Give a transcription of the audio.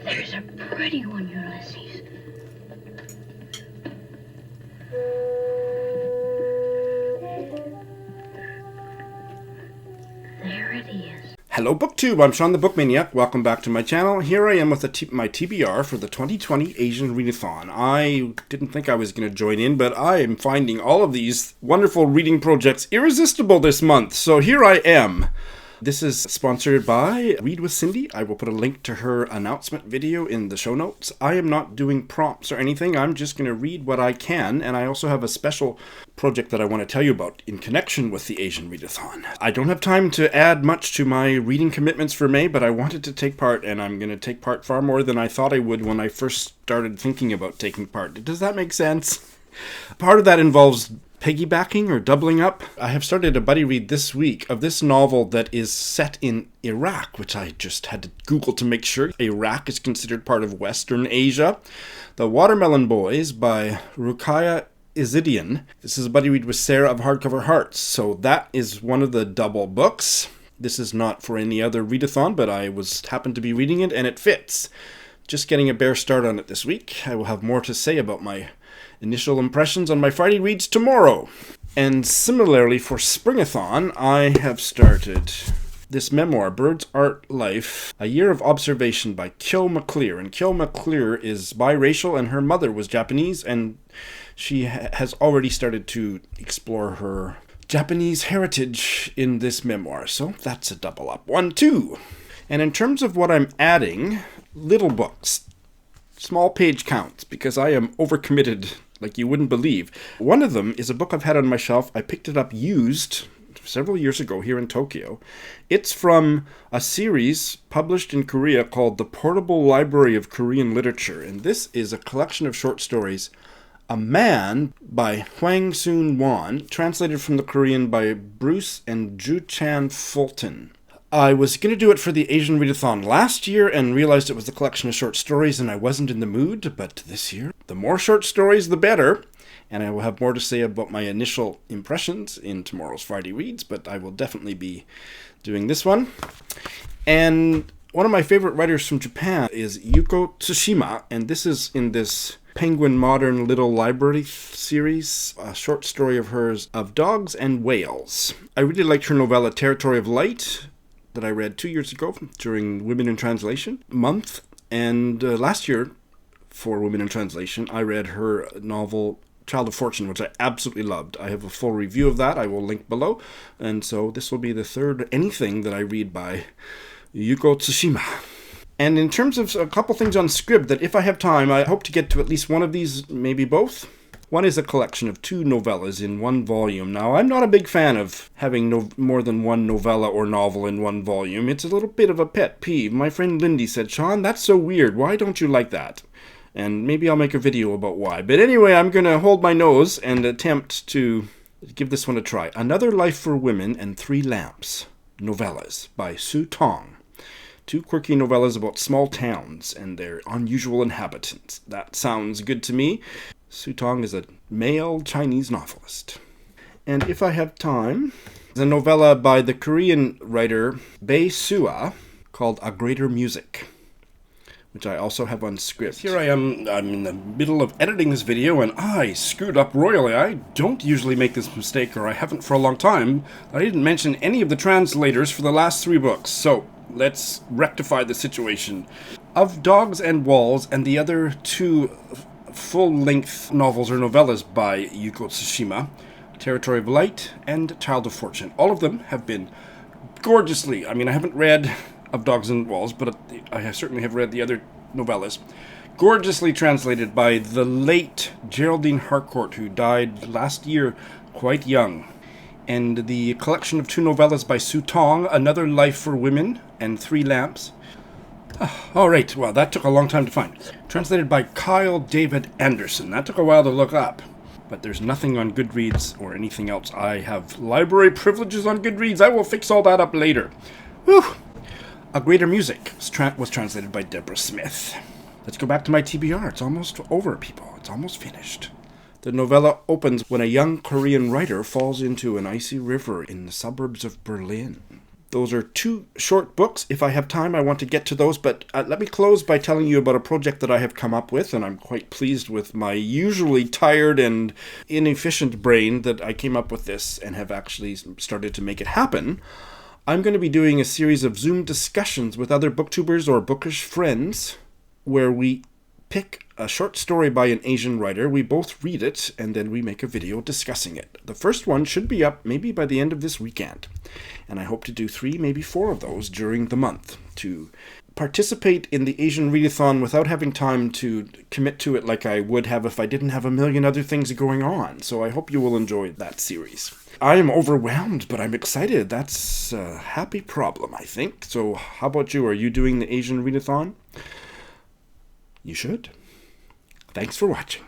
There's a pretty one, Ulysses. There it is. Hello BookTube, I'm Sean the Book Maniac. Welcome back to my channel. Here I am with my TBR for the 2020 Asian Readathon. I didn't think I was going to join in, but I am finding all of these wonderful reading projects irresistible this month. So here I am. This is sponsored by Read with Cindy. I will put a link to her announcement video in the show notes. I am not doing prompts or anything. I'm just going to read what I can, and I also have a special project that I want to tell you about in connection with the Asian Readathon. I don't have time to add much to my reading commitments for May, but I wanted to take part, and I'm going to take part far more than I thought I would when I first started thinking about taking part. Does that make sense? Part of that involves piggybacking or doubling up. I have started a buddy read this week of this novel that is set in Iraq, which I just had to Google to make sure. Iraq is considered part of Western Asia. The Watermelon Boys by Ruqayya Izzidian. This is a buddy read with Sarah of Hardcover Hearts. So that is one of the double books. This is not for any other readathon, but I happened to be reading it and it fits. Just getting a bare start on it this week. I will have more to say about my initial impressions on my Friday reads tomorrow. And similarly for Springathon, I have started this memoir, Bird's Art Life, A Year of Observation by Kyo McClear. And Kyo McClear is biracial and her mother was Japanese, and she has already started to explore her Japanese heritage in this memoir. So that's a double up. 1, 2. And in terms of what I'm adding, little books. Small page counts, because I am overcommitted like you wouldn't believe. One of them is a book I've had on my shelf. I picked it up used several years ago here in Tokyo. It's from a series published in Korea called The Portable Library of Korean Literature. And this is a collection of short stories, A Man by Hwang Soon Won, translated from the Korean by Bruce and Ju-Chan Fulton. I was going to do it for the Asian Readathon last year and realized it was a collection of short stories and I wasn't in the mood, but this year, the more short stories, the better. And I will have more to say about my initial impressions in tomorrow's Friday Reads, but I will definitely be doing this one. And one of my favorite writers from Japan is Yūko Tsushima, and this is in this Penguin Modern Little Library series, a short story of hers of dogs and whales. I really liked her novella Territory of Light, that I read 2 years ago during Women in Translation month. And last year, for Women in Translation, I read her novel Child of Fortune, which I absolutely loved. I have a full review of that. I will link below. And so this will be the third anything that I read by Yūko Tsushima. And in terms of a couple things on Scribd, that if I have time, I hope to get to at least one of these, maybe both. One is a collection of 2 novellas in one volume. Now, I'm not a big fan of having more than one novella or novel in one volume. It's a little bit of a pet peeve. My friend Lindy said, "Sean, that's so weird. Why don't you like that?" And maybe I'll make a video about why. But anyway, I'm going to hold my nose and attempt to give this one a try. Another Life for Women and 3 Lamps, novellas by Su Tong. 2 quirky novellas about small towns and their unusual inhabitants. That sounds good to me. Su Tong is a male Chinese novelist. And if I have time, there's a novella by the Korean writer Bae Sua called A Greater Music, which I also have on Scribd. Here I am, I'm in the middle of editing this video, and I screwed up royally. I don't usually make this mistake, or I haven't for a long time. I didn't mention any of the translators for the last 3 books, so let's rectify the situation. Of Dogs and Walls and the other 2 full-length novels or novellas by Yūko Tsushima, Territory of Light and Child of Fortune. All of them have been gorgeously, I haven't read Of Dogs and Walls, but I certainly have read the other novellas, gorgeously translated by the late Geraldine Harcourt, who died last year quite young. And the collection of 2 novellas by Su Tong, Another Life for Women and 3 Lamps. All right, well, that took a long time to find. Translated by Kyle David Anderson. That took a while to look up. But there's nothing on Goodreads or anything else. I have library privileges on Goodreads. I will fix all that up later. Whew. A Greater Music was translated by Deborah Smith. Let's go back to my TBR. It's almost over, people. It's almost finished. The novella opens when a young Korean writer falls into an icy river in the suburbs of Berlin. Those are 2 short books. If I have time, I want to get to those, but let me close by telling you about a project that I have come up with, and I'm quite pleased with my usually tired and inefficient brain that I came up with this and have actually started to make it happen. I'm going to be doing a series of Zoom discussions with other booktubers or bookish friends where we pick a short story by an Asian writer, we both read it, and then we make a video discussing it. The first one should be up maybe by the end of this weekend, and I hope to do 3, maybe 4 of those during the month to participate in the Asian Readathon without having time to commit to it like I would have if I didn't have a million other things going on. So I hope you will enjoy that series. I am overwhelmed, but I'm excited. That's a happy problem, I think. So how about you? Are you doing the Asian Readathon? You should. Thanks for watching.